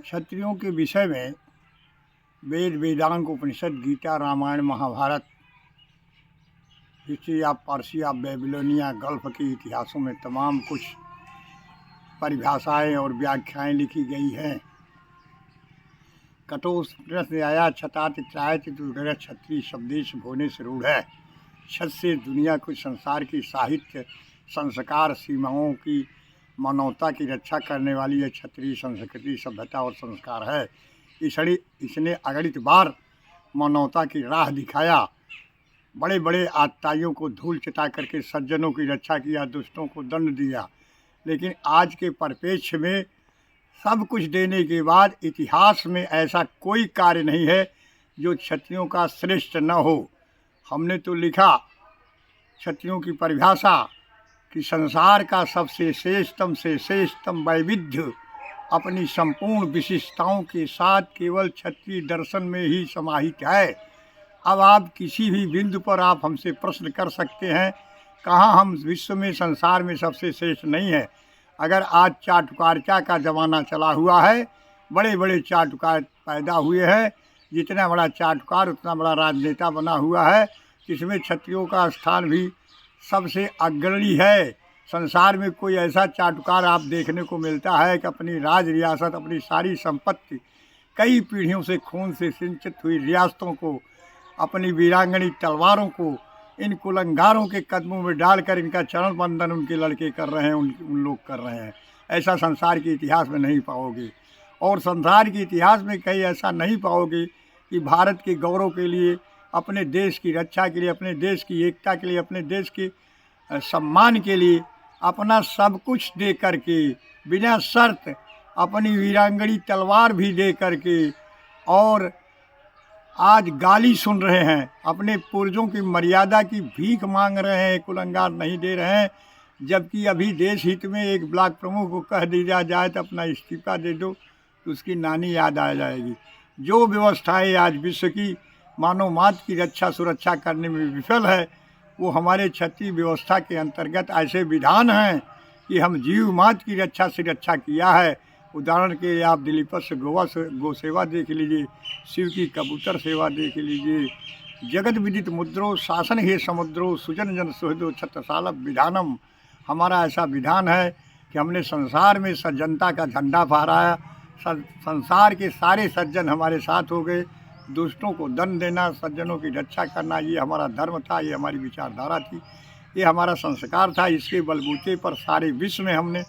क्षत्रियों के विषय में Veda, Vedanga, Upanishad, Gita, Ramayana, Mahabharata, history of Persia, Babylonia, Gulf के इतिहासों में तमाम कुछ परिभाषाएं और व्याख्याएं लिखी गई हैं। कठोर आया छतात त्रायत दुर्ग्रह क्षत्रिय शब्देश भोने से रूढ़ है। छत से दुनिया को संसार की साहित्य, संस्कार, सीमाओं की, मानवता की रक्षा करने वाली यह क्षत्रिय संस्कृति, सभ्यता और संस्कार है। इसने अगणित बार मानवता की राह दिखाया, बड़े बड़े आतताइयों को धूल चटा करके सज्जनों की रक्षा किया, दुष्टों को दंड दिया। लेकिन आज के परिप्रेक्ष्य में सब कुछ देने के बाद इतिहास में ऐसा कोई कार्य नहीं है जो क्षत्रियों का श्रेष्ठ न हो। हमने तो लिखा क्षत्रियों की परिभाषा कि संसार का सबसे श्रेष्ठतम से श्रेष्ठतम वैविध्य अपनी संपूर्ण विशिष्टताओं के साथ केवल क्षत्रिय दर्शन में ही समाहित है। अब आप किसी भी बिंदु पर आप हमसे प्रश्न कर सकते हैं, कहाँ हम विश्व में, संसार में सबसे श्रेष्ठ नहीं है। अगर आज चाटुकारिता का ज़माना चला हुआ है, बड़े बड़े चाटुकार पैदा हुए हैं, जितना बड़ा चाटुकार उतना बड़ा राजनेता बना हुआ है, इसमें क्षत्रियों का स्थान भी सबसे अग्रणी है। संसार में कोई ऐसा चाटुकार आप देखने को मिलता है कि अपनी राज रियासत, अपनी सारी संपत्ति, कई पीढ़ियों से खून से सिंचित हुई रियासतों को, अपनी वीरांगनी तलवारों को इन कुलंगारों के कदमों में डालकर इनका चरण बंदन उनके लड़के कर रहे हैं, उन लोग कर रहे हैं। ऐसा संसार के इतिहास में नहीं पाओगे। और संसार के इतिहास में कहीं ऐसा नहीं पाओगे कि भारत के गौरव के लिए, अपने देश की रक्षा के लिए, अपने देश की एकता के लिए, अपने देश के सम्मान के लिए अपना सब कुछ दे करके, बिना शर्त अपनी वीरांगनी तलवार भी दे करके, और आज गाली सुन रहे हैं, अपने पूर्वजों की मर्यादा की भीख मांग रहे हैं, कुलंगार नहीं दे रहे हैं। जबकि अभी देश हित में एक ब्लॉक प्रमुख को कह दिया जाए तो अपना इस्तीफा दे दो, तो उसकी नानी याद आ जाएगी। जो व्यवस्थाएं आज विश्व की मानव मात्र की रक्षा सुरक्षा करने में विफल है, वो हमारे क्षत्रिय व्यवस्था के अंतर्गत ऐसे विधान हैं कि हम जीव मात्र की रक्षा से रक्षा किया है। उदाहरण के लिए आप दिलीपत से गो सेवा देख लीजिए, शिव की कबूतर सेवा देख लीजिए, जगत विदित मुद्रो शासन हे समुद्रो सुजन जन सुहृदो छत्रसाल विधानम। हमारा ऐसा विधान है कि हमने संसार में सज्जनता का झंडा फहराया, संसार के सारे सज्जन हमारे साथ हो गए। दुष्टों को दंड देना, सज्जनों की रक्षा करना, ये हमारा धर्म था, ये हमारी विचारधारा थी, ये हमारा संस्कार था। इसके बलबूते पर सारे विश्व में हमने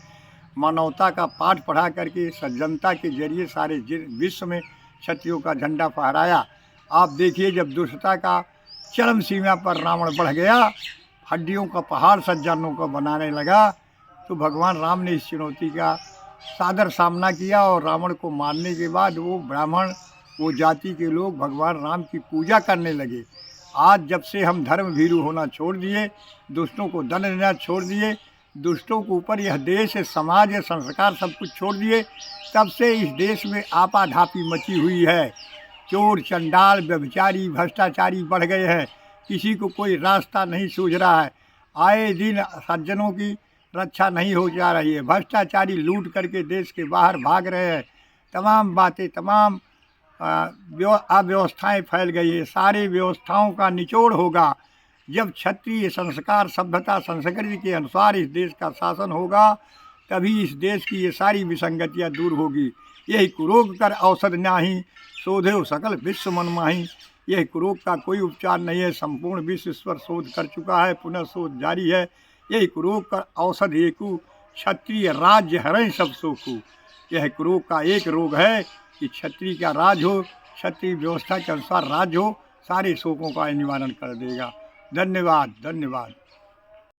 मानवता का पाठ पढ़ा करके सज्जनता के जरिए सारे विश्व में क्षत्रियों का झंडा फहराया। आप देखिए, जब दुष्टता का चरम सीमा पर रावण बढ़ गया, हड्डियों का पहाड़ सज्जनों को बनाने लगा, तो भगवान राम ने इस चुनौती का सादर सामना किया। और रावण को मारने के बाद वो ब्राह्मण, वो जाति के लोग भगवान राम की पूजा करने लगे। आज जब से हम धर्म भीरू होना छोड़ दिए, दुष्टों को दंड देना छोड़ दिए, दुष्टों के ऊपर यह देश, समाज, या संस्कार सब कुछ छोड़ दिए, तब से इस देश में आपाधापी मची हुई है। चोर, चंडाल, व्यभिचारी, भ्रष्टाचारी बढ़ गए हैं, किसी को कोई रास्ता नहीं सूझ रहा है। आए दिन सज्जनों की रक्षा नहीं हो जा रही है, भ्रष्टाचारी लूट करके देश के बाहर भाग रहे हैं। तमाम बातें, तमाम अव्यवस्थाएँ फैल गई है। सारी व्यवस्थाओं का निचोड़ होगा जब क्षत्रिय संस्कार, सभ्यता, संस्कृति के अनुसार इस देश का शासन होगा, तभी इस देश की ये सारी विसंगतियाँ दूर होगी। यही कुरोग कर औषध नाही, शोधेव सकल विश्व मन माही। यह कुरोग का कोई उपचार नहीं है, संपूर्ण विश्व इस पर शोध कर चुका है, पुनः शोध जारी है। यही कुरोग कर औषध एकू, क्षत्रिय राज्य हरें सब शोकू। यह कुरोग का एक रोग है कि क्षत्रिय का राज हो, क्षत्रिय व्यवस्था के अनुसार राज हो, सारे शोकों का निवारण कर देगा। धन्यवाद, धन्यवाद।